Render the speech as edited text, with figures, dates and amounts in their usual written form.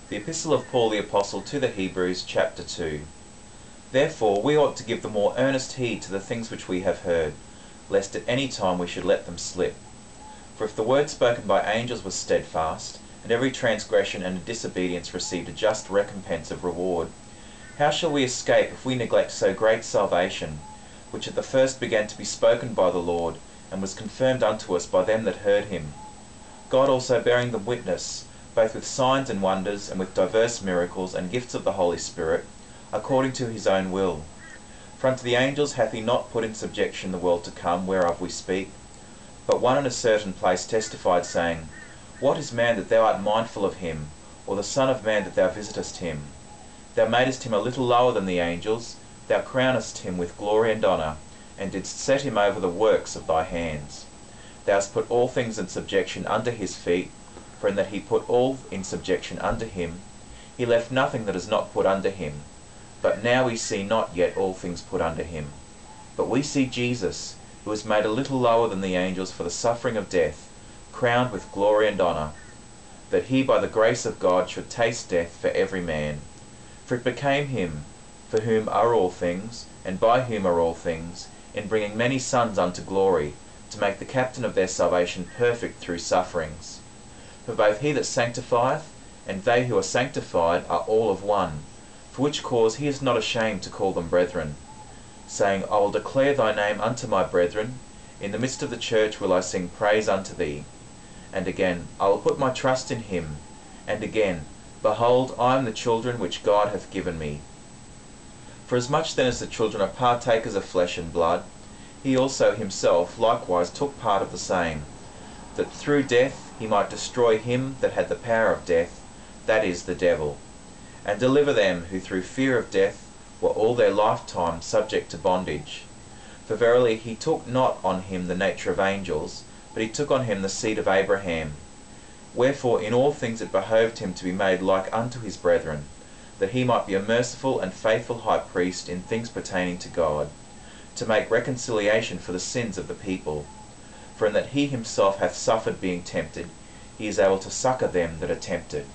The Epistle of Paul the Apostle to the Hebrews, chapter 2. Therefore we ought to give the more earnest heed to the things which we have heard, lest at any time we should let them slip. For if the word spoken by angels was steadfast, and every transgression and disobedience received a just recompense of reward, how shall we escape if we neglect so great salvation, which at the first began to be spoken by the Lord, and was confirmed unto us by them that heard him? God also bearing them witness, both with signs and wonders, and with diverse miracles and gifts of the Holy Spirit, according to his own will. For unto the angels hath he not put in subjection the world to come, whereof we speak. But one in a certain place testified, saying, What is man that thou art mindful of him, or the Son of man that thou visitest him? Thou madest him a little lower than the angels, thou crownest him with glory and honour, and didst set him over the works of thy hands. Thou hast put all things in subjection under his feet, for in that he put all in subjection under him, he left nothing that is not put under him. But now we see not yet all things put under him. But we see Jesus, who was made a little lower than the angels for the suffering of death, crowned with glory and honour, that he by the grace of God should taste death for every man. For it became him, for whom are all things, and by whom are all things, in bringing many sons unto glory, to make the captain of their salvation perfect through sufferings. For both he that sanctifieth, and they who are sanctified, are all of one, for which cause he is not ashamed to call them brethren, saying, I will declare thy name unto my brethren, in the midst of the church will I sing praise unto thee. And again, I will put my trust in him. And again, behold, I am the children which God hath given me. For as much then as the children are partakers of flesh and blood, he also himself likewise took part of the same, that through death he might destroy him that had the power of death, that is, the devil, and deliver them who through fear of death were all their lifetime subject to bondage. For verily he took not on him the nature of angels, but he took on him the seed of Abraham. Wherefore in all things it behoved him to be made like unto his brethren, that he might be a merciful and faithful high priest in things pertaining to God, to make reconciliation for the sins of the people. For in that he himself hath suffered being tempted, he is able to succour them that are tempted.